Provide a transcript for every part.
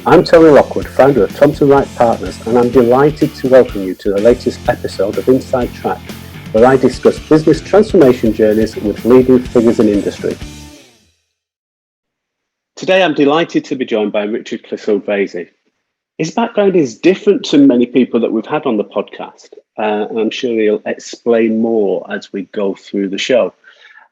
I'm Tony Lockwood, founder of Thompson Wright Partners, and I'm delighted to welcome you to the latest episode of Inside Track, where I discuss business transformation journeys with leading figures in industry. Today I'm delighted to be joined by Richard Clissold-Vasey. His background is different to many people that we've had on the podcast, and I'm sure he'll explain more as we go through the show.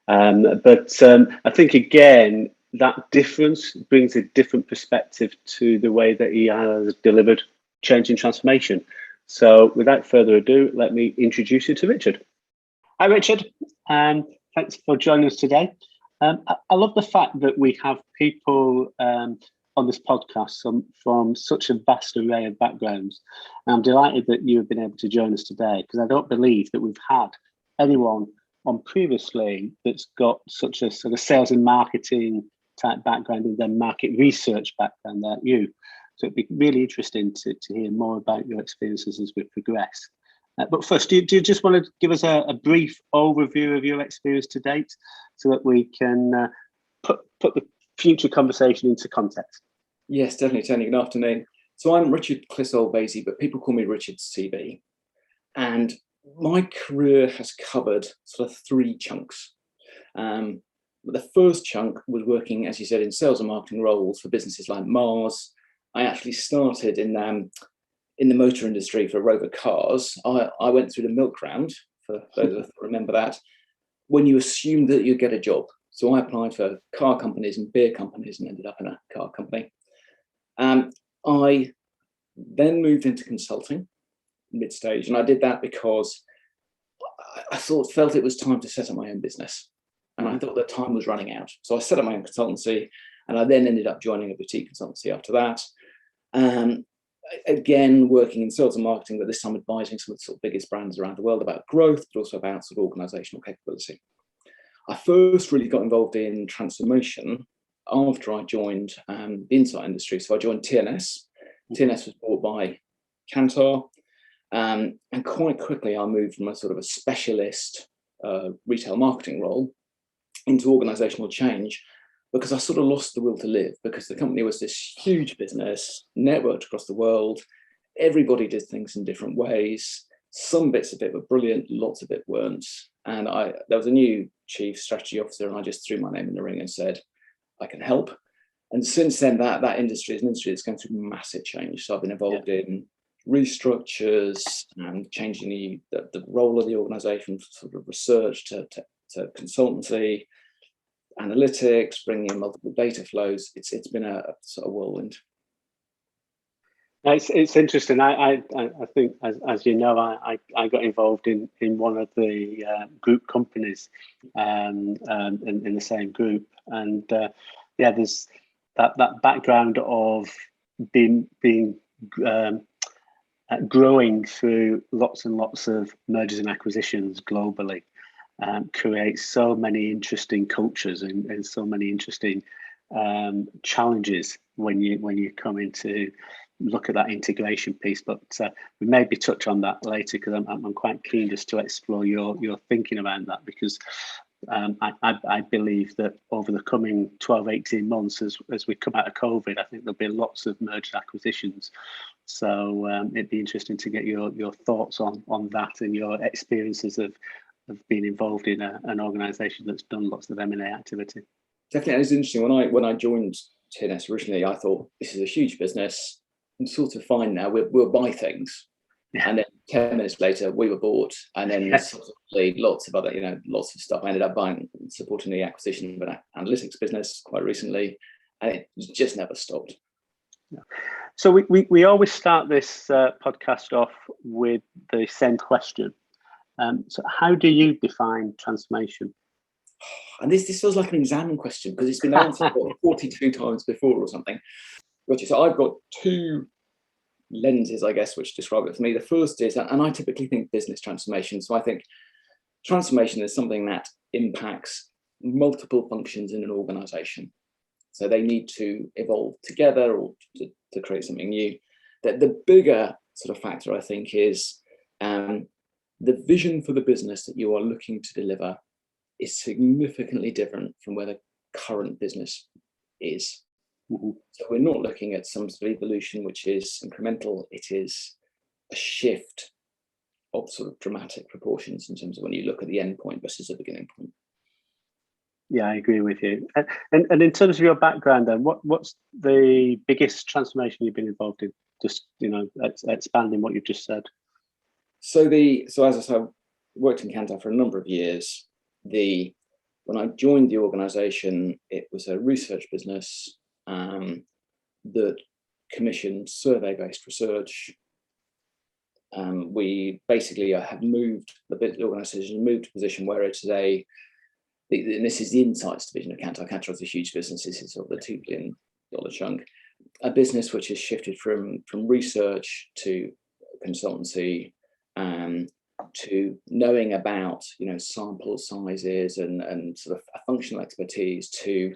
But I think, again, that difference brings a different perspective to the way that he has delivered change and transformation. So without further ado, let me introduce you to Richard. Hi, Richard. Thanks for joining us today. I love the fact that we have people on this podcast from such a vast array of backgrounds. And I'm delighted that you have been able to join us today, because I don't believe that we've had anyone on previously that's got such a sort of sales and marketing type background and then market research background like you. So it'd be really interesting to hear more about your experiences as we progress. But first, do you just want to give us a brief overview of your experience to date so that we can put the future conversation into context? Yes, definitely, Tony. Good afternoon. So I'm Richard Clissold-Vasey, but people call me Richard CB. And my career has covered sort of three chunks. The first chunk was working, as you said, in sales and marketing roles for businesses like Mars. I actually started in the motor industry for Rover Cars. I went through the milk round, for those that remember that, when you assumed that you'd get a job. So I applied for car companies and beer companies and ended up in a car company. I then moved into consulting mid-stage, and I did that because I felt it was time to set up my own business. And I thought the time was running out. So I set up my own consultancy, and I then ended up joining a boutique consultancy after that. Again, working in sales and marketing, but this time advising some of the sort of biggest brands around the world about growth, but also about sort of organizational capability. I first really got involved in transformation after I joined the insight industry. So I joined TNS. TNS was bought by Kantar. And quite quickly, I moved from a sort of a specialist retail marketing role into organizational change, because I sort of lost the will to live, because the company was this huge business, networked across the world. Everybody did things in different ways. Some bits of it were brilliant, lots of it weren't. And there was a new chief strategy officer, and I just threw my name in the ring and said, I can help. And since then, that industry is an industry that's going through massive change. So I've been involved in restructures and changing the role of the organization, from sort of research to consultancy, analytics, bringing in multiple data flows. It's been a sort of whirlwind. It's interesting. I think, as you know, I got involved in one of the group companies in the same group, and there's that background of being growing through lots and lots of mergers and acquisitions globally. Creates so many interesting cultures and so many interesting challenges when you come into look at that integration piece. But we maybe touch on that later, because I'm quite keen just to explore your thinking around that, because I believe that over the coming 12-18 months, as we come out of COVID, I think there'll be lots of merged acquisitions. So it'd be interesting to get your thoughts on that and your experiences of being involved in an organisation that's done lots of M&A activity. Definitely, it's interesting. When I joined TNS originally, I thought, this is a huge business. I'm sort of fine now. We'll buy things, and then 10 minutes later, we were bought, and then subsequently lots of stuff. I ended up supporting the acquisition of an analytics business quite recently, and it just never stopped. Yeah. So we always start this podcast off with the same question. So how do you define transformation? And this feels like an exam question, because it's been answered 42 times before or something. So I've got two lenses, I guess, which describe it for me. The first is, and I typically think business transformation. So I think transformation is something that impacts multiple functions in an organization. So they need to evolve together or to create something new. The bigger sort of factor, I think, is the vision for the business that you are looking to deliver is significantly different from where the current business is. So we're not looking at some sort of evolution which is incremental. It is a shift of sort of dramatic proportions in terms of when you look at the end point versus the beginning point. Yeah, I agree with you. And in terms of your background, then, what's the biggest transformation you've been involved in? Just expanding what you've just said. So as I said, I worked in Kantar for a number of years. When I joined the organisation, it was a research business that commissioned survey-based research. We basically have moved, the organisation moved to a position where it is and this is the insights division of Kantar. Kantar is a huge business. This is sort of the $2 billion chunk. A business which has shifted from research to consultancy, to knowing about sample sizes and sort of a functional expertise, to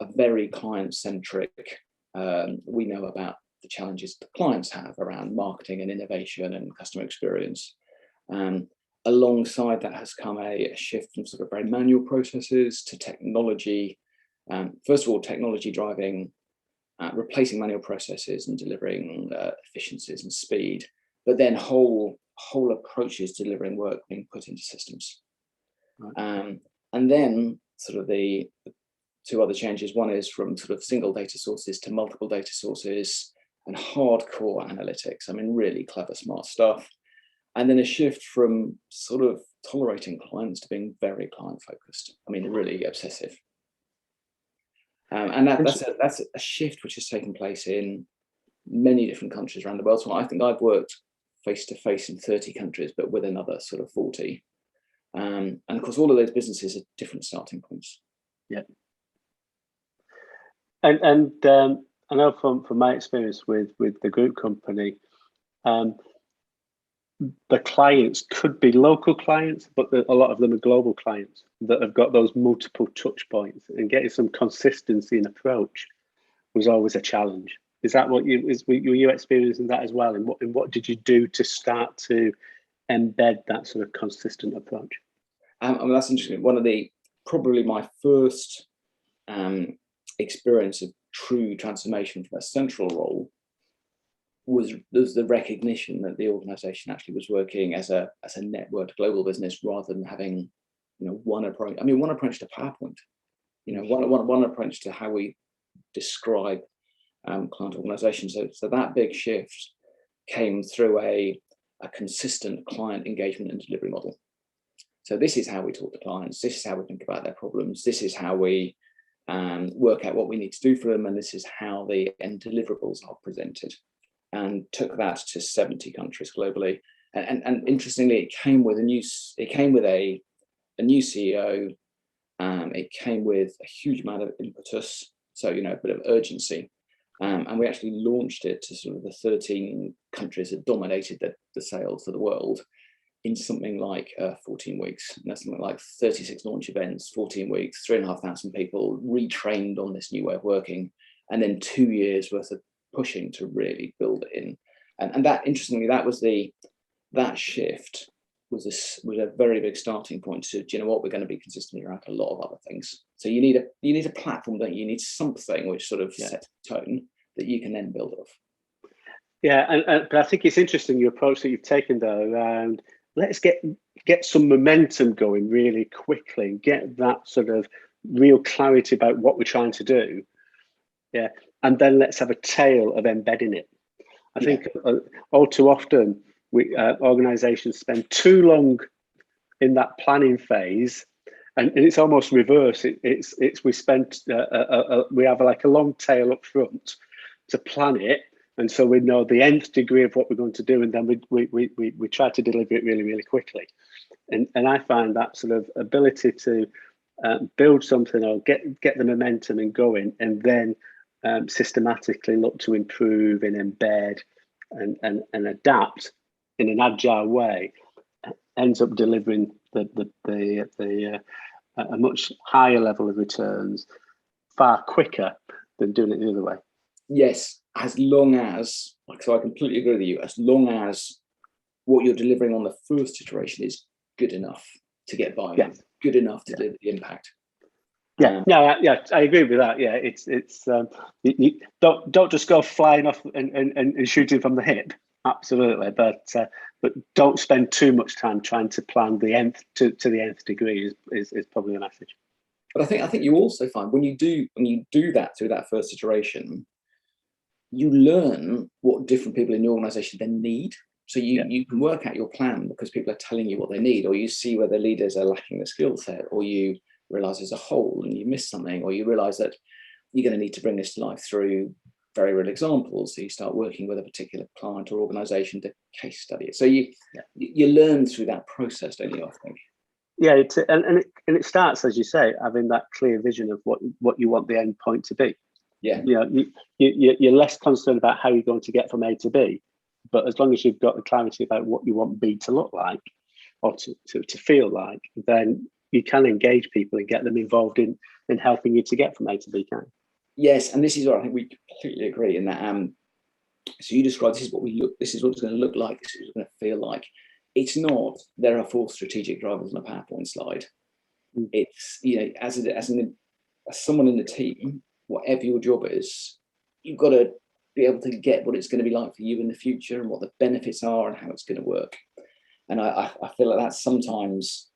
a very client-centric. We know about the challenges the clients have around marketing and innovation and customer experience. Alongside that has come a shift from sort of very manual processes to technology. First of all, technology driving, replacing manual processes and delivering efficiencies and speed, but then whole approaches to delivering work being put into systems. Right. And then sort of the two other changes. One is from sort of single data sources to multiple data sources and hardcore analytics. I mean, really clever, smart stuff. And then a shift from sort of tolerating clients to being very client focused. I mean, really obsessive. And that's a shift which has taken place in many different countries around the world. So I think I've worked face to face in 30 countries, but with another sort of 40. And of course, all of those businesses are different starting points. Yeah. And I know from my experience with the group company, the clients could be local clients, but a lot of them are global clients that have got those multiple touch points, and getting some consistency in approach was always a challenge. Is that what were you experiencing that as well? And what did you do to start to embed that sort of consistent approach? I mean, that's interesting. One of probably my first experience of true transformation from a central role was the recognition that the organisation actually was working as a networked global business rather than having one approach. I mean, one approach to PowerPoint, one approach to how we describe client organisations. So that big shift came through a consistent client engagement and delivery model. So this is how we talk to clients. This is how we think about their problems. This is how we work out what we need to do for them, and this is how the end deliverables are presented. And took that to 70 countries globally. And interestingly, it came with a new CEO. It came with a huge amount of impetus, so a bit of urgency. And we actually launched it to sort of the 13 countries that dominated the sales of the world in something like 14 weeks. And that's something like 36 launch events, 14 weeks, 3,500 people retrained on this new way of working, and then 2 years worth of pushing to really build it in. And that, interestingly, that shift was a very big starting point to, do you know what, we're going to be consistent around a lot of other things. So you need a platform, don't you? You need something which sort of sets the tone that you can then build off. Yeah, but I think it's interesting your approach that you've taken though around let's get some momentum going really quickly, get that sort of real clarity about what we're trying to do. Yeah, and then let's have a tail of embedding it. I think all too often organisations spend too long in that planning phase, and it's almost reverse. We have like a long tail up front to plan it, and so we know the nth degree of what we're going to do, and then we try to deliver it really, really quickly. And I find that sort of ability to build something or get the momentum and going, and then systematically look to improve and embed and adapt in an agile way ends up delivering a much higher level of returns far quicker than doing it the other way. Yes, as long as, so I completely agree with you, as long as what you're delivering on the first iteration is good enough to get buy-in, good enough to deliver the impact. I agree with that. Yeah, it's you don't just go flying off and shooting from the hip. Absolutely, but don't spend too much time trying to plan the nth to the nth degree is probably the message. But I think you also find when you do that through that first iteration, you learn what different people in your organization then need. So you can work out your plan because people are telling you what they need, or you see where the leaders are lacking the skill set, or you realize there's a hole and you miss something, or you realize that you're going to need to bring this to life through very real examples. So you start working with a particular client or organization to case study it. So you learn through that process, don't you, I think? Yeah, and it starts, as you say, having that clear vision of what you want the end point to be. Yeah. You're less concerned about how you're going to get from A to B, but as long as you've got the clarity about what you want B to look like or to feel like, then you can engage people and get them involved in helping you to get from A to B, can you? Yes, and this is where I think we completely agree in that. So you described this is what it's going to look like, this is what it's going to feel like. It's not there are 4 strategic drivers on a PowerPoint slide. It's as someone in the team, whatever your job is, you've got to be able to get what it's going to be like for you in the future and what the benefits are and how it's going to work. And I feel like that's sometimes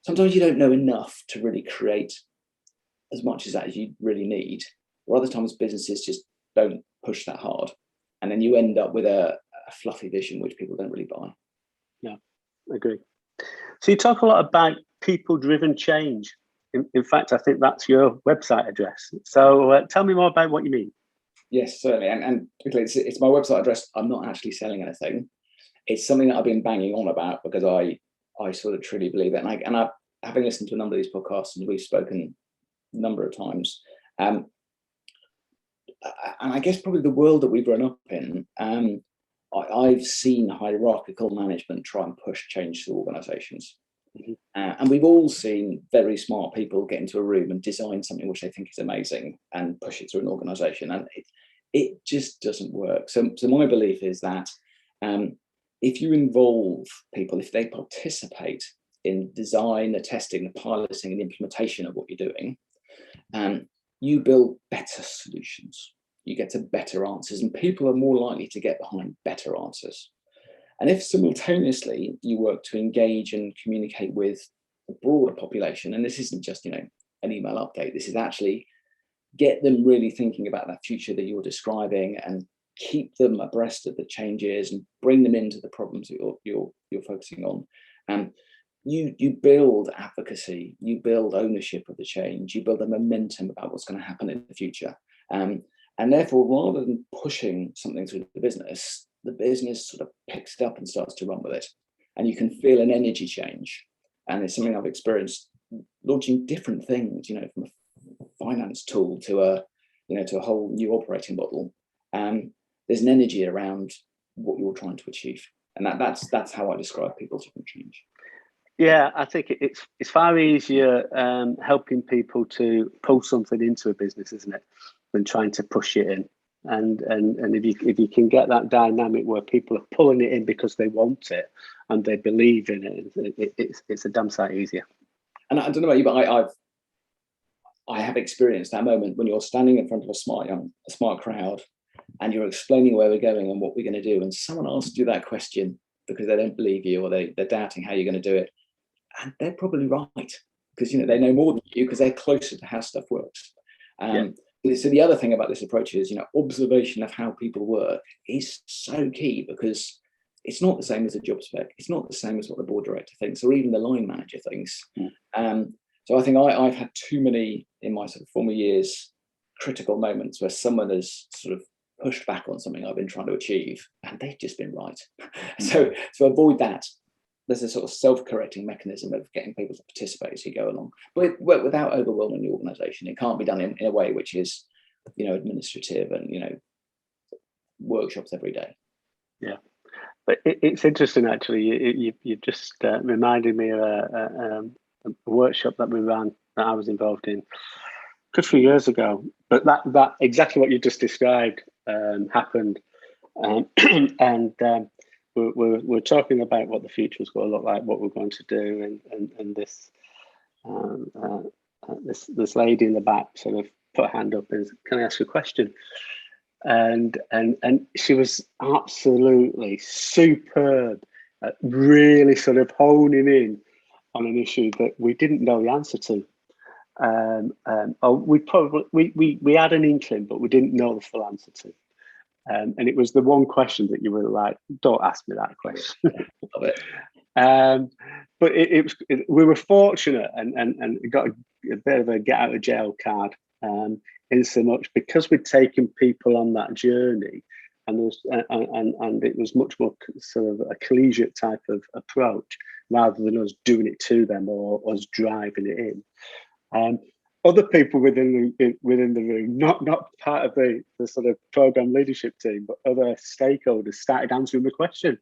you don't know enough to really create as much as that as you really need. Or other times businesses just don't push that hard. And then you end up with a fluffy vision, which people don't really buy. Yeah, I agree. So you talk a lot about people-driven change. In fact, I think that's your website address. So tell me more about what you mean. Yes, certainly. And it's my website address. I'm not actually selling anything. It's something that I've been banging on about because I sort of truly believe it. And I having listened to a number of these podcasts and we've spoken a number of times. And I guess probably the world that we've grown up in, I've seen hierarchical management try and push change through organizations. Mm-hmm. And we've all seen very smart people get into a room and design something which they think is amazing and push it through an organization. And it just doesn't work. So my belief is that if you involve people, if they participate in design, the testing, the piloting, and the implementation of what you're doing, you build better solutions. You get to better answers, and people are more likely to get behind better answers. And if simultaneously you work to engage and communicate with the broader population, and this isn't just an email update, this is actually get them really thinking about that future that you're describing and keep them abreast of the changes and bring them into the problems that you're focusing on. You build advocacy, you build ownership of the change, you build a momentum about what's going to happen in the future. And therefore, rather than pushing something through the business sort of picks it up and starts to run with it. And you can feel an energy change. And it's something I've experienced launching different things, from a finance tool to a whole new operating model. There's an energy around what you're trying to achieve. And that's how I describe people-driven change. Yeah, I think it's far easier helping people to pull something into a business, isn't it, than trying to push it in. And if you can get that dynamic where people are pulling it in because they want it and they believe in it, it's a damn sight easier. And I don't know about you, but I have experienced that moment when you're standing in front of a smart crowd and you're explaining where we're going and what we're going to do, and someone asks you that question because they don't believe you or they're doubting how you're going to do it. And they're probably right because they know more than you because they're closer to how stuff works. So the other thing about this approach is observation of how people work is so key because it's not the same as a job spec. It's not the same as what the board director thinks or even the line manager thinks. So I think I've had too many in my sort of former years critical moments where someone has sort of pushed back on something I've been trying to achieve and they've just been right. So avoid that. There's a sort of self-correcting mechanism of getting people to participate as you go along, but without overwhelming the organisation. It can't be done in a way which is, administrative and workshops every day. Yeah, but it's interesting actually. You just reminded me of a workshop that we ran that I was involved in a good few years ago. But that exactly what you just described happened, and. We're talking about what the future is going to look like, what we're going to do, and this this lady in the back sort of put her hand up and said, "Can I ask you a question?" And she was absolutely superb at really sort of honing in on an issue that we didn't know the answer to. We had an inkling, but we didn't know the full answer to. And it was the one question that you were like, "Don't ask me that question." Love it. But we were fortunate and got a bit of a get out of jail card, in so much because we'd taken people on that journey, and it was much more sort of a collegiate type of approach rather than us doing it to them or us driving it in. Other people within the room, not part of the sort of program leadership team, but other stakeholders started answering the question.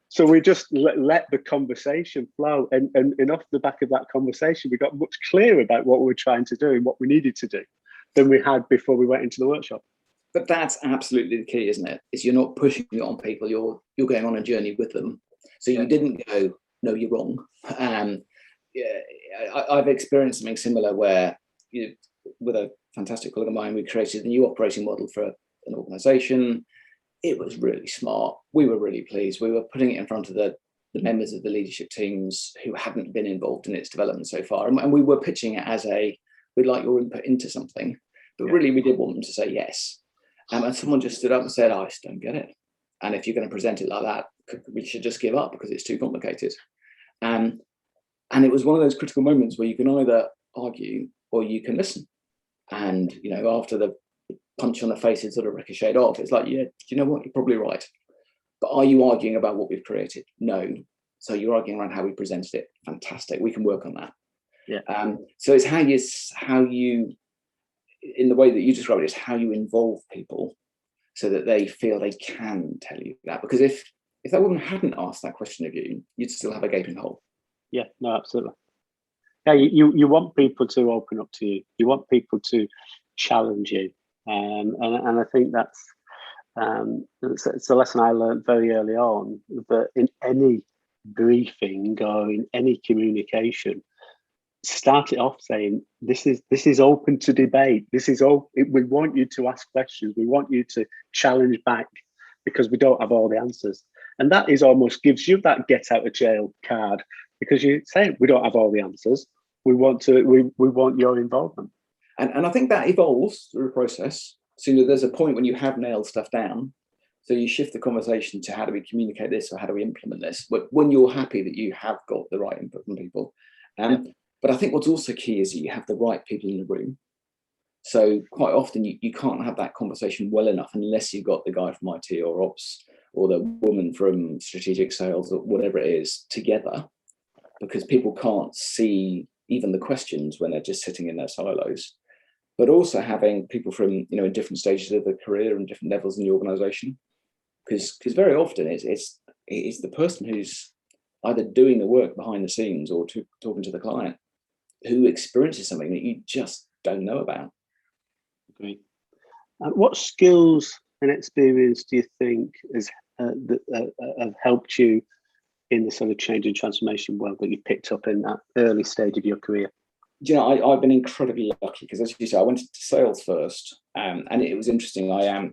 So we just let the conversation flow, and off the back of that conversation, we got much clearer about what we were trying to do and what we needed to do than we had before we went into the workshop. But that's absolutely the key, isn't it? Is you're not pushing it on people, you're going on a journey with them. So you didn't go, "No, you're wrong." I've experienced something similar where, with a fantastic colleague of mine, we created a new operating model for an organisation. It was really smart. We were really pleased. We were putting it in front of the members of the leadership teams who hadn't been involved in its development so far. And we were pitching it as we'd like your input into something. But really, we did want them to say yes. And someone just stood up and said, "I just don't get it. And if you're going to present it like that, we should just give up because it's too complicated." And it was one of those critical moments where you can either argue or you can listen. And, after the punch on the face had sort of ricocheted off, it's like, yeah, you know what, you're probably right. But are you arguing about what we've created? No. So you're arguing around how we presented it. Fantastic. We can work on that. Yeah. So it's how you, in the way that you described it, is how you involve people so that they feel they can tell you that. Because if that woman hadn't asked that question of you, you'd still have a gaping hole. Yeah, no, absolutely. Yeah, you want people to open up to you. You want people to challenge you, and I think that's it's a lesson I learned very early on, that in any briefing or in any communication, start it off saying, this is open to debate. We want you to ask questions. We want you to challenge back, because we don't have all the answers. And that is almost gives you that get out of jail card, because you're saying we don't have all the answers. We want your involvement. And I think that evolves through a process. So there's a point when you have nailed stuff down. So you shift the conversation to, how do we communicate this, or how do we implement this? But when you're happy that you have got the right input from people. But I think what's also key is that you have the right people in the room. So quite often you can't have that conversation well enough unless you've got the guy from IT or ops or the woman from strategic sales or whatever it is together, because people can't see even the questions when they're just sitting in their silos. But also having people from, in different stages of their career and different levels in the organization, because very often it's the person who's either doing the work behind the scenes or talking to the client who experiences something that you just don't know about. Agree. What skills and experience do you think have helped you in the sort of change and transformation world that you picked up in that early stage of your career? I've been incredibly lucky, because, as you say, I went into sales first, and it was interesting. I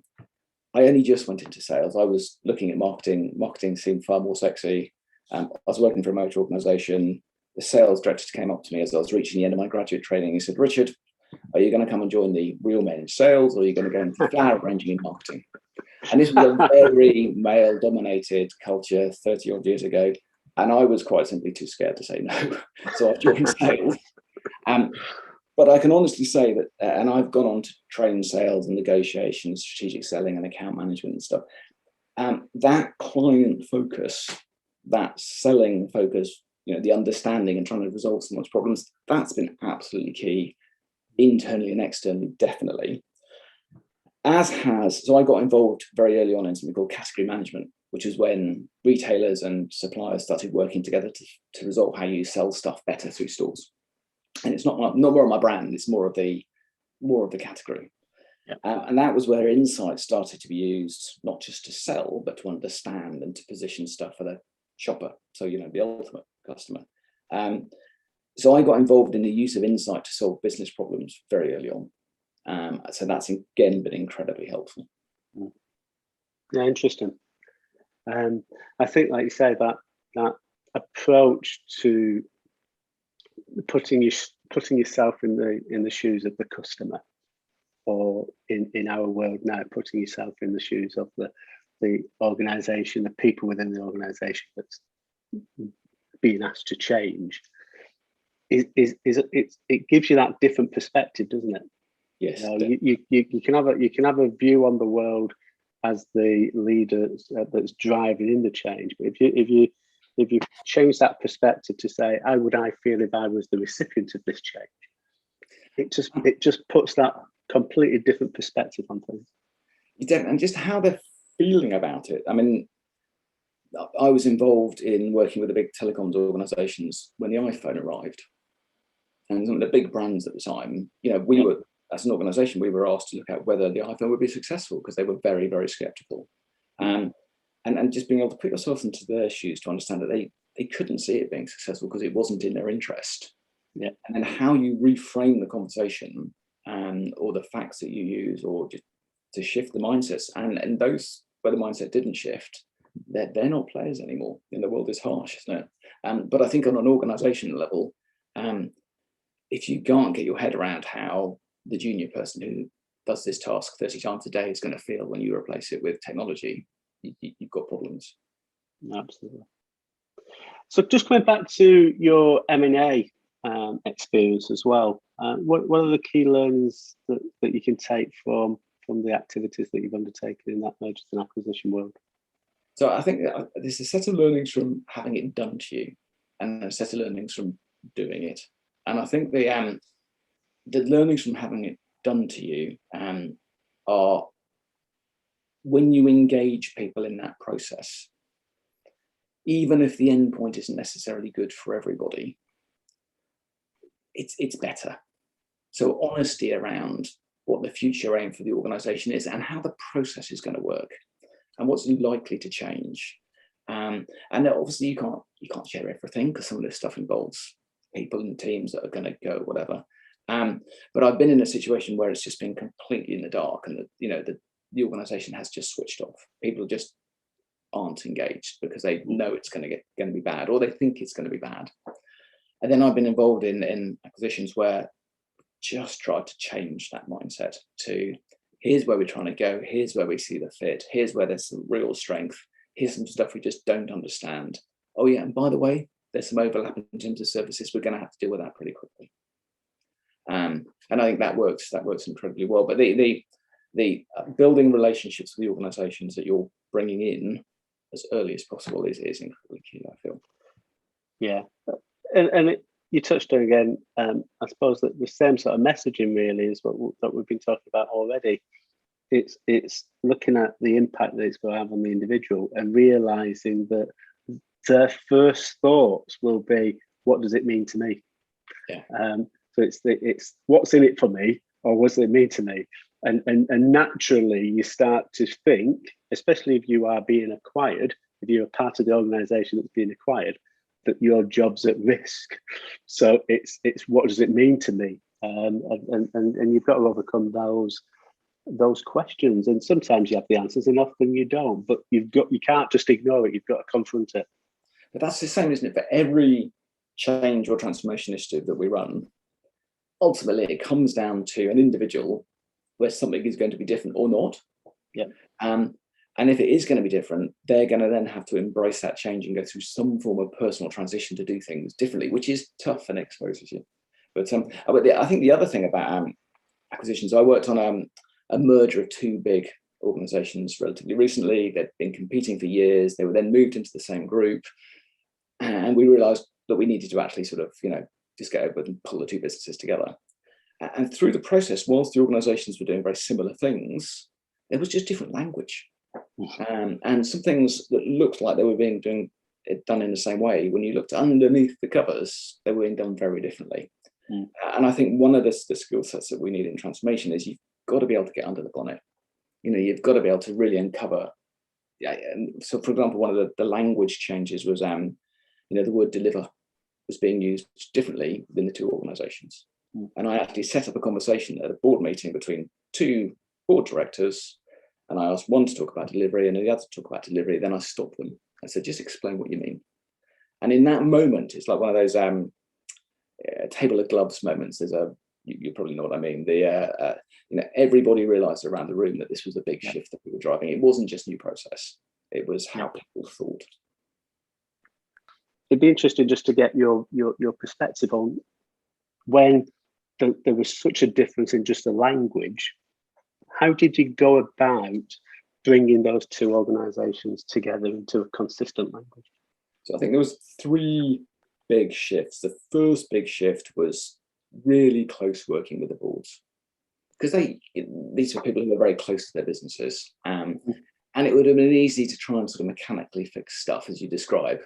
only just went into sales. I was looking at marketing. Marketing seemed far more sexy. I was working for a motor organisation. The sales director came up to me as I was reaching the end of my graduate training. He said, "Richard, are you going to come and join the real men in sales, or are you going to go into flower arranging in marketing?" And this was a very male-dominated culture 30 odd years ago, and I was quite simply too scared to say no. So I've joined sales. But I can honestly say that, and I've gone on to train sales and negotiation, strategic selling and account management and stuff. That client focus, that selling focus, the understanding and trying to resolve someone's problems, that's been absolutely key, internally and externally, definitely. So I got involved very early on in something called category management, which is when retailers and suppliers started working together to resolve how you sell stuff better through stores. And it's not more of my brand, it's more of the category. Yeah. And that was where insights started to be used, not just to sell, but to understand and to position stuff for the shopper. So, the ultimate customer. So I got involved in the use of insight to solve business problems very early on. So that's again been incredibly helpful. Yeah, interesting. I think, like you say, that approach to putting yourself in the shoes of the customer, or in our world now, putting yourself in the shoes of the organization, the people within the organization that's being asked to change, it gives you that different perspective, doesn't it? Yes. You can have a view on the world as the leader that's driving in the change, but if you change that perspective to say, how would I feel if I was the recipient of this change, it just puts that completely different perspective on things. You don't, and just how they're feeling about it. I mean, I was involved in working with the big telecoms organizations when the iPhone arrived, and some of the big brands at the time, we were, as an organization, we were asked to look at whether the iPhone would be successful, because they were very, very skeptical. And just being able to put yourself into their shoes to understand that they couldn't see it being successful because it wasn't in their interest. Yeah. And then how you reframe the conversation, or the facts that you use, or just to shift the mindsets, and those where the mindset didn't shift, they're not players anymore. The world is harsh, isn't it? But I think on an organizational level, if you can't get your head around how the junior person who does this task 30 times a day is going to feel when you replace it with technology, you've got problems. Absolutely. So just coming back to your M&A experience as well, what are the key learnings that you can take from the activities that you've undertaken in that mergers and acquisition world? So I think there's a set of learnings from having it done to you, and a set of learnings from doing it. And I think the learnings from having it done to you are when you engage people in that process, even if the end point isn't necessarily good for everybody, it's better. So honesty around what the future aim for the organization is, and how the process is going to work, and what's likely to change. And obviously you can't share everything, because some of this stuff involves people and teams that are going to go whatever. But I've been in a situation where it's just been completely in the dark, and the organization has just switched off. People just aren't engaged because they know it's going to be bad, or they think it's going to be bad. And then I've been involved in acquisitions where just tried to change that mindset to, here's where we're trying to go, here's where we see the fit, here's where there's some real strength, here's some stuff we just don't understand. Oh yeah, and by the way, there's some overlap in terms of services. We're going to have to deal with that pretty quickly. And I think that works incredibly well. But the building relationships with the organizations that you're bringing in as early as possible is incredibly key, I feel. Yeah, and you touched on again, I suppose that the same sort of messaging really is that we've been talking about already. It's looking at the impact that it's going to have on the individual, and realizing that their first thoughts will be, what does it mean to me? Yeah. So it's what's in it for me, or what does it mean to me? And naturally you start to think, especially if you are being acquired, if you're a part of the organization that's being acquired, that your job's at risk. So it's what does it mean to me? And you've got to overcome those questions. And sometimes you have the answers, and often you don't. But you can't just ignore it. You've got to confront it. But that's the same, isn't it, for every change or transformation initiative that we run? Ultimately, it comes down to an individual where something is going to be different or not. Yeah. And if it is going to be different, they're going to then have to embrace that change and go through some form of personal transition to do things differently, which is tough and exposes you. But I think the other thing about acquisitions, I worked on a merger of two big organizations relatively recently. They'd been competing for years. They were then moved into the same group. And we realized that we needed to actually sort of, just get over and pull the two businesses together. And through the process, whilst the organizations were doing very similar things, there was just different language. And some things that looked like they were being done in the same way, when you looked underneath the covers, they were being done very differently. And I think one of the skill sets that we need in transformation is you've got to be able to get under the bonnet. You've got to be able to really uncover. And so, for example, one of the language changes was, the word deliver was being used differently within the two organisations. And I actually set up a conversation at a board meeting between two board directors, and I asked one to talk about delivery and the other to talk about delivery. Then I stopped them. I said, just explain what you mean. And in that moment, it's like one of those table of gloves moments. There's you probably know what I mean. Everybody realised around the room that this was a big shift that we were driving. It wasn't just new process; it was how people thought. It'd be interesting just to get your perspective on when there was such a difference in just the language. How did you go about bringing those two organisations together into a consistent language? So I think there was three big shifts. The first big shift was really close working with the boards, because these were people who were very close to their businesses, and it would have been easy to try and sort of mechanically fix stuff as you describe,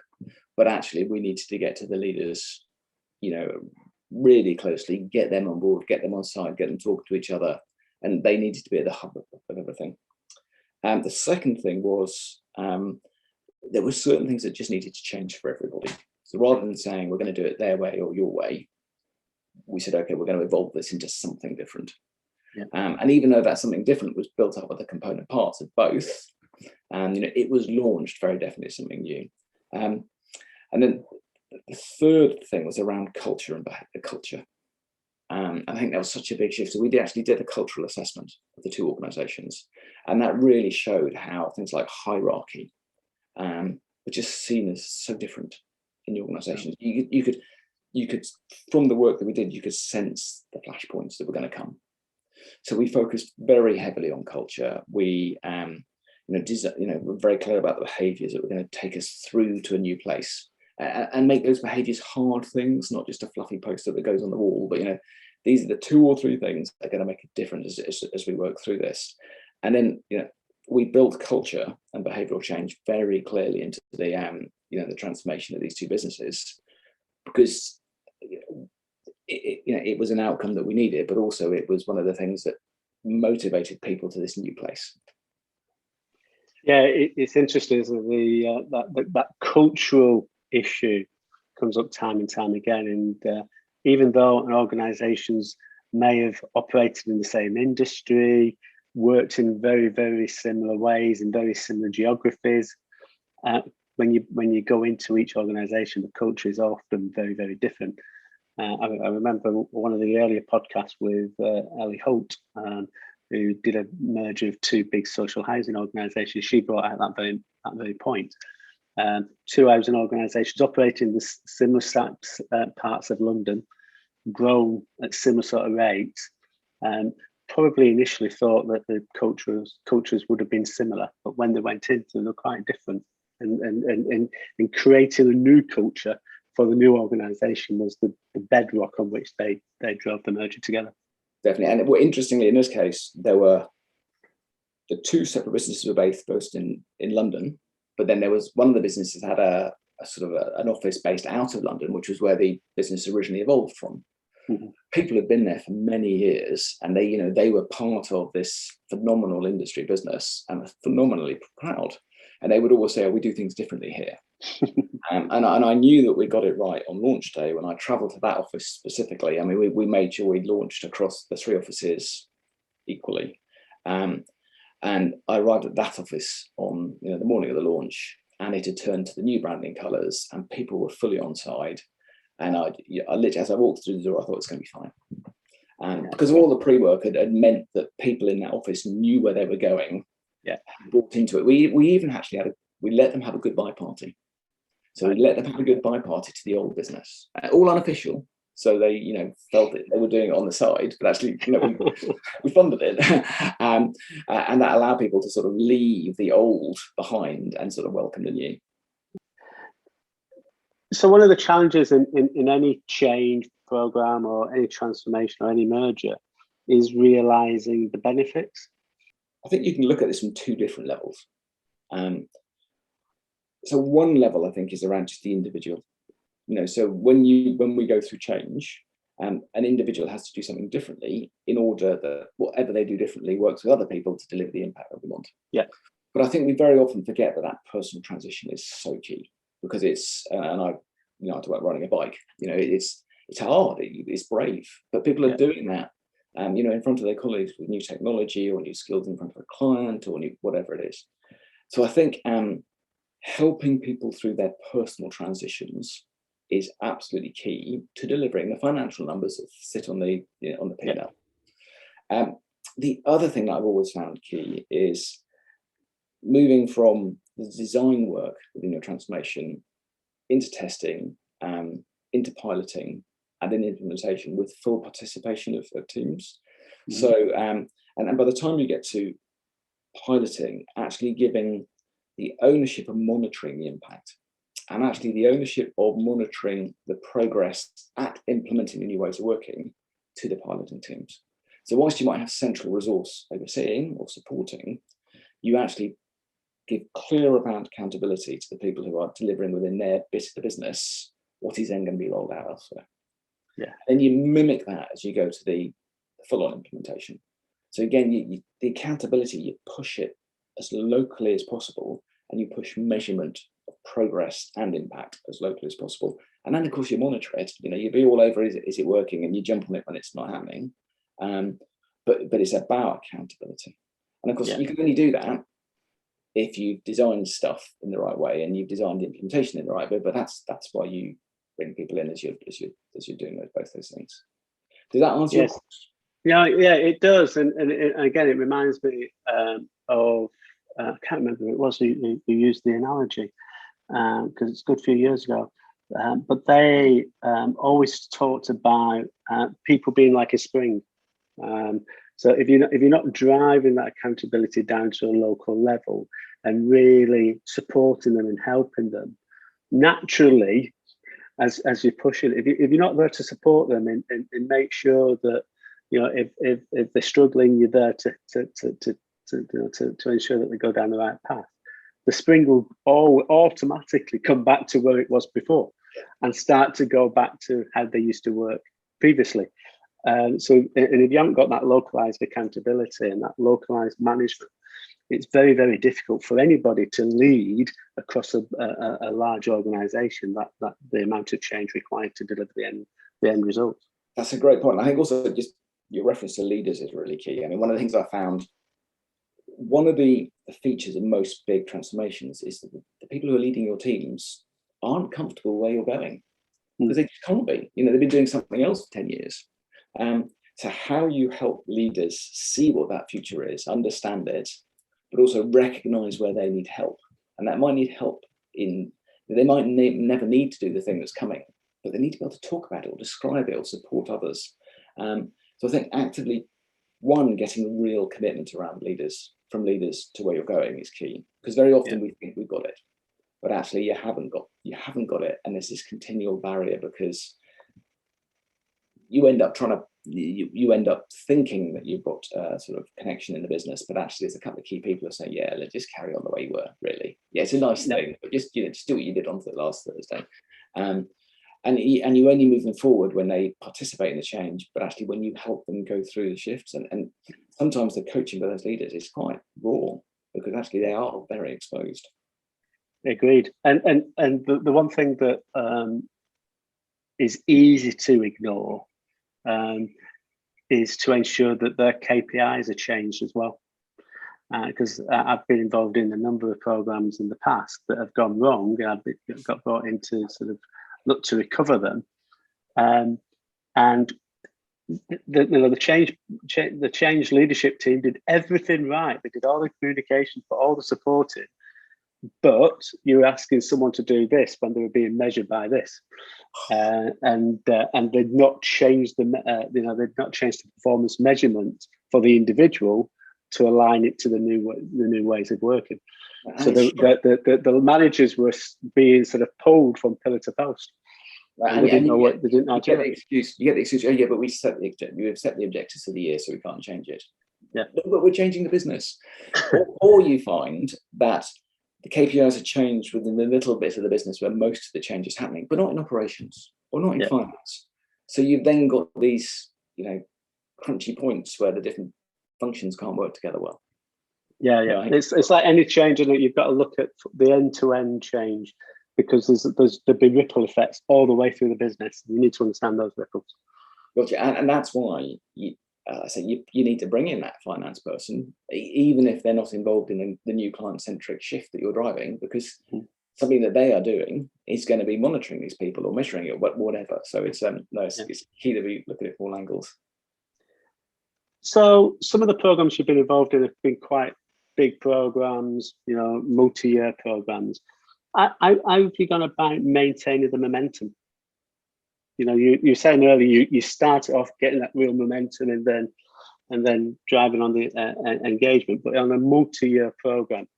but actually we needed to get to the leaders, really closely, get them on board, get them on side, get them talking to each other, and they needed to be at the hub of everything. The second thing was there were certain things that just needed to change for everybody. So rather than saying we're going to do it their way or your way, we said, okay, we're going to evolve this into something different. And even though that something different was built up of the component parts of both, it was launched very definitely as something new. And then the third thing was around culture and behavior culture. I think that was such a big shift. So we actually did a cultural assessment of the two organisations, and that really showed how things like hierarchy were just seen as so different in the organisations. You could, from the work that we did, you could sense the flashpoints that were going to come. So we focused very heavily on culture. We, we're very clear about the behaviours that were going to take us through to a new place, and make those behaviours hard things, not just a fluffy poster that goes on the wall. But these are the 2 or 3 things that are going to make a difference as we work through this. And then we built culture and behavioural change very clearly into the transformation of these two businesses, because it was an outcome that we needed, but also it was one of the things that motivated people to this new place. Yeah, it's interesting, isn't it? That cultural issue comes up time and time again, and even though organisations may have operated in the same industry, worked in very, very similar ways in very similar geographies, when you go into each organisation, the culture is often very, very different. I remember one of the earlier podcasts with Ellie Holt, who did a merger of 2 big social housing organisations. She brought out that very point. 2 housing organisations operating in the similar parts of London, grown at similar sort of rates, probably initially thought that the cultures would have been similar, but when they went into them, they're quite different. And creating a new culture for the new organisation was the bedrock on which they drove the merger together. Definitely. And interestingly, in this case, there were the 2 separate businesses were based in London, but then there was one of the businesses had a sort of an office based out of London, which was where the business originally evolved from. Mm-hmm. People had been there for many years, and they were part of this phenomenal industry business and were phenomenally proud. And they would always say, "Oh, we do things differently here." And I knew that we got it right on launch day when I travelled to that office specifically. I mean, we made sure we launched across the 3 offices equally. And I arrived at that office on the morning of the launch, and it had turned to the new branding colours, and people were fully on side. And I literally, as I walked through the door, I thought it's going to be fine. And because all the pre-work had meant that people in that office knew where they were going. Yeah, walked into it. We even actually we let them have a goodbye party. So we let them have a goodbye party to the old business, all unofficial. So they, felt that they were doing it on the side, but actually, we funded it, and that allowed people to sort of leave the old behind and sort of welcome the new. So one of the challenges in any change program or any transformation or any merger is realizing the benefits. I think you can look at this from 2 different levels. So one level, I think, is around just the individual. So when we go through change, an individual has to do something differently in order that whatever they do differently works with other people to deliver the impact that we want. Yeah. But I think we very often forget that personal transition is so key, because it's, and to work riding a bike. It's hard, it's brave, but people are doing that, in front of their colleagues with new technology or new skills in front of a client or new whatever it is. So I think helping people through their personal transitions is absolutely key to delivering the financial numbers that sit on the P&L. The other thing that I've always found key is moving from the design work within your transformation into testing, into piloting, and then implementation with full participation of teams. Mm-hmm. So, and by the time you get to piloting, actually giving the ownership of monitoring the impact, and actually the ownership of monitoring the progress at implementing the new ways of working to the piloting teams. So whilst you might have central resource overseeing or supporting, you actually give clear about accountability to the people who are delivering within their bit of the business what is then going to be rolled out elsewhere. Yeah. And you mimic that as you go to the full-on implementation. So again, the accountability, you push it as locally as possible, and you push measurement of progress and impact as locally as possible. And then, of course, you monitor it. You'd be all over, is it working? And you jump on it when it's not happening. But it's about accountability. And of course, you can only do that if you've designed stuff in the right way and you've designed the implementation in the right way. But that's why you bring people in as you're doing both those things. Does that answer your question? Yeah, it does. And again, it reminds me of, I can't remember who it was who used the analogy, because it's a good few years ago. But they always talked about people being like a spring. So if you're not driving that accountability down to a local level and really supporting them and helping them, naturally, as you push it, if you're not there to support them and make sure that if they're struggling, you're there to ensure that they go down the right path, the spring will automatically come back to where it was before and start to go back to how they used to work previously. And if you haven't got that localized accountability and that localized management, it's very, very difficult for anybody to lead across a large organization that the amount of change required to deliver the end result. That's a great point. I think also just your reference to leaders is really key. I mean, one of the things I found, one of the features of most big transformations is that the people who are leading your teams aren't comfortable where you're going, because they just can't be. They've been doing something else for 10 years. So how you help leaders see what that future is, understand it, but also recognize where they need help. And that might need help they might never need to do the thing that's coming, but they need to be able to talk about it or describe it or support others. So I think actively, getting real commitment around from leaders to where you're going is key, because very often we think we've got it, but actually you haven't got it. And there's this continual barrier, because you end up you end up thinking that you've got a sort of connection in the business, but actually there's a couple of key people who say, let's just carry on the way you were, really. Yeah, it's a nice thing, but just do what you did on the last Thursday. And you only move them forward when they participate in the change, but actually when you help them go through the shifts. And sometimes the coaching by those leaders is quite raw, because actually they are very exposed. Agreed. And the one thing that is easy to ignore is to ensure that their KPIs are changed as well. Because I've been involved in a number of programs in the past that have gone wrong, and I've got brought in to sort of look to recover them. And the change leadership team did everything right. They did all the communication, put all the support in, but you're asking someone to do this when they were being measured by this, and they'd not changed they'd not changed the performance measurement for the individual to align it to the new ways of working. So the managers were being sort of pulled from pillar to post. And they didn't know what they didn't know. You get the excuse. But we set you have set the objectives for the year, so we can't change it. Yeah, but we're changing the business. or you find that the KPIs are changed within the little bit of the business where most of the change is happening, but not in operations or not in finance. So you've then got these, crunchy points where the different functions can't work together well. Yeah. It's like any change, and you've got to look at the end-to-end change. because there'll be ripple effects all the way through the business. You need to understand those ripples. Gotcha. And that's why you need to bring in that finance person, even if they're not involved in the new client-centric shift that you're driving, because something that they are doing is going to be monitoring these people or measuring it, whatever. So it's key that we look at it from all angles. So some of the programs you've been involved in have been quite big programs, multi-year programs. How have you gone about maintaining the momentum? You were saying earlier you started off getting that real momentum and then driving on the engagement, but on a multi-year program,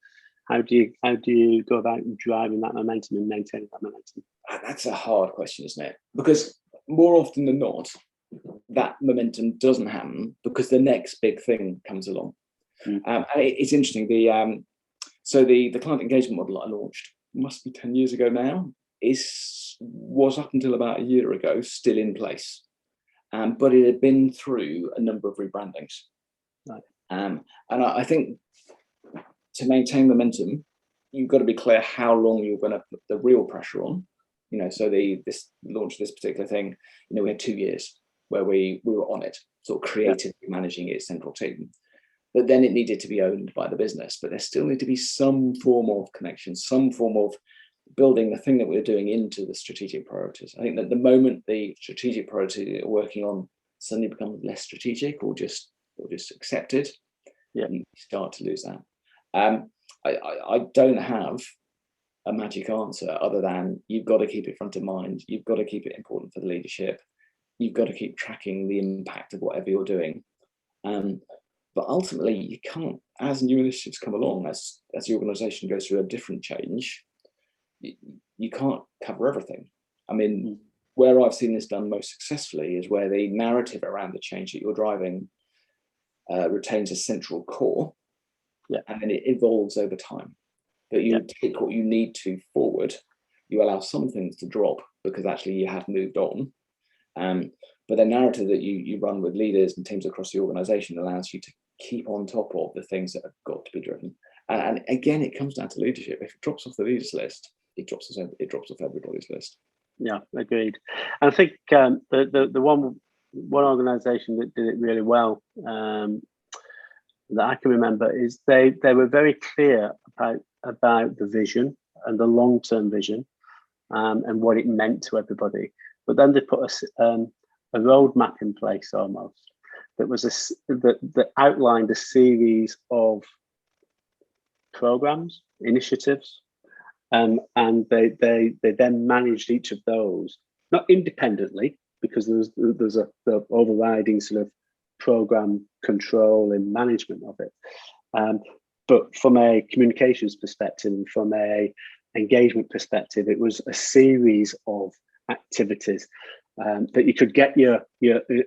how do you go about driving that momentum and maintaining that momentum? That's a hard question, isn't it? Because more often than not, that momentum doesn't happen because the next big thing comes along. And it's interesting. The client engagement model I launched must be 10 years ago now. Was up until about a year ago still in place, but it had been through a number of rebrandings. Right. And I think to maintain momentum, you've got to be clear how long you're going to put the real pressure on. So this launch of this particular thing, we had 2 years where we were on it, sort of creatively managing its central team. But then it needed to be owned by the business. But there still need to be some form of connection, some form of building the thing that we're doing into the strategic priorities. I think that the moment the strategic priority that we're working on suddenly becomes less strategic or just accepted, you start to lose that. I don't have a magic answer other than you've got to keep it front of mind. You've got to keep it important for the leadership. You've got to keep tracking the impact of whatever you're doing. But ultimately, you can't, as new initiatives come along, as the organization goes through a different change, you can't cover everything. I mean, where I've seen this done most successfully is where the narrative around the change that you're driving retains a central core, and then it evolves over time. But you take what you need to forward, you allow some things to drop because actually you have moved on. But the narrative that you run with leaders and teams across the organization allows you to keep on top of the things that have got to be driven. And again, it comes down to leadership. If it drops off the leaders list, it drops off everybody's list. Yeah, agreed. And I think the one organization that did it really well that I can remember is they were very clear about the vision and the long-term vision and what it meant to everybody. But then they put a roadmap in place almost that was that outlined a series of programs, initiatives, and they then managed each of those, not independently, because there's the overriding sort of program control and management of it, but from a communications perspective and from a engagement perspective, it was a series of activities that you could get your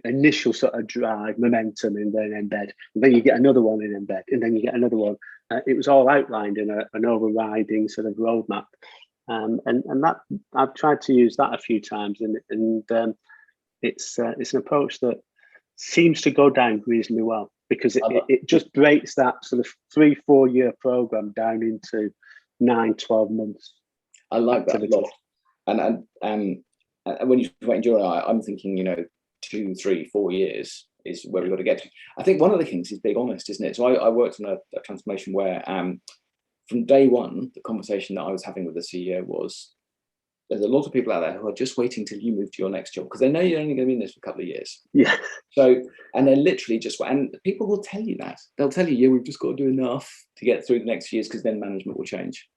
initial sort of drive, momentum, and then embed, and then you get another one in embed, and then you get another one. It was all outlined in an overriding sort of roadmap, and that I've tried to use that a few times, and it's an approach that seems to go down reasonably well because it just breaks that sort of 3-4 year program down into 9-12 months. I like that a lot, and when you talk about I'm thinking 2, 3, 4 years is where we've got to get to. I think one of the things is being honest, isn't it? So I worked on a transformation where from day one, the conversation that I was having with the CEO was, there's a lot of people out there who are just waiting till you move to your next job because they know you're only going to be in this for a couple of years. Yeah. So, and they're literally and people will tell you that. They'll tell you, we've just got to do enough to get through the next few years because then management will change.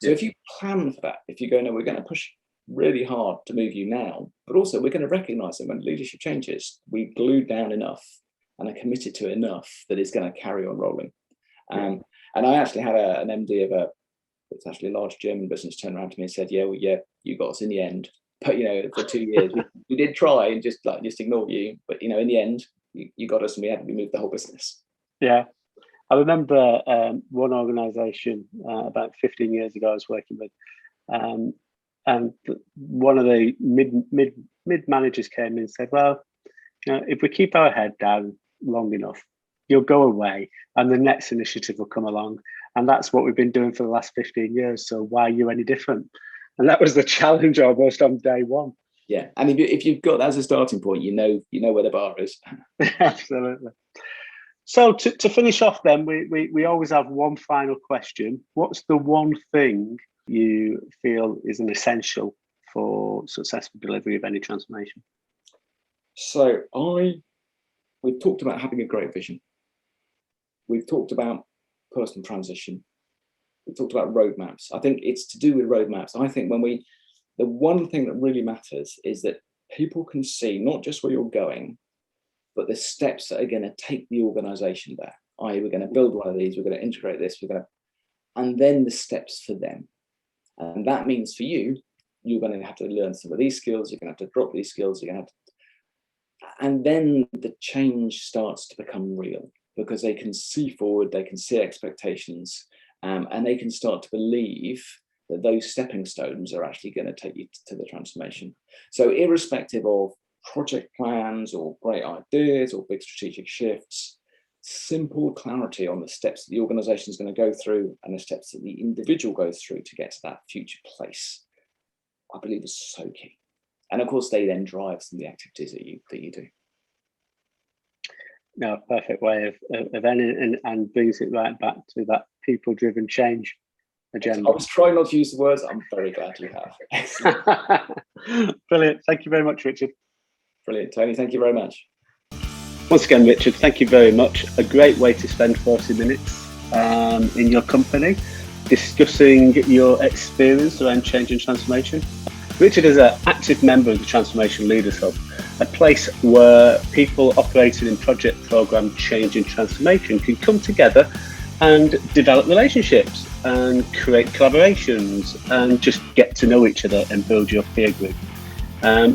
So if you plan for that, if you go, no, we're going to push really hard to move you now, but also we're going to recognize that when leadership changes, we've glued down enough and are committed to enough that it's going to carry on rolling. And I actually had an MD of it's actually a large German business turned around to me and said, you got us in the end, but for 2 years we did try and just ignore you, but in the end you got us, and we moved the whole business. I remember one organization about 15 years ago I was working with, and one of the mid managers came in and said, well, if we keep our head down long enough, you'll go away and the next initiative will come along. And that's what we've been doing for the last 15 years. So why are you any different? And that was the challenge almost on day one. Yeah, and if you've got that as a starting point, you know where the bar is. Absolutely. So to finish off then, we always have one final question. What's the one thing you feel is an essential for successful delivery of any transformation? So we've talked about having a great vision. We've talked about personal transition. We've talked about roadmaps. I think it's to do with roadmaps. I think the one thing that really matters is that people can see not just where you're going, but the steps that are going to take the organization there. I.e., we're going to build one of these, we're going to integrate this, and then the steps for them. And that means for you, you're going to have to learn some of these skills, you're going to have to drop these skills, and then the change starts to become real because they can see forward, they can see expectations, and they can start to believe that those stepping stones are actually going to take you to the transformation. So irrespective of project plans or great ideas or big strategic shifts, simple clarity on the steps that the organization is going to go through and the steps that the individual goes through to get to that future place, I believe is so key. And of course, they then drive some of the activities that you do. No, perfect way of ending and brings it right back to that people-driven change agenda. I was trying not to use the words. I'm very glad you have. Brilliant. Thank you very much, Richard. Brilliant, Tony. Thank you very much. Once again, Richard, thank you very much. A great way to spend 40 minutes in your company discussing your experience around change and transformation. Richard is an active member of the Transformation Leaders Hub, a place where people operating in project, program, change and transformation can come together and develop relationships and create collaborations and just get to know each other and build your peer group.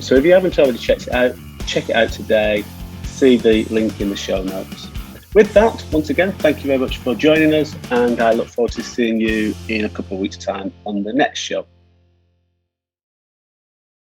So if you haven't already checked it out, check it out today. See the link in the show notes. With that, once again, thank you very much for joining us, and I look forward to seeing you in a couple of weeks' time on the next show.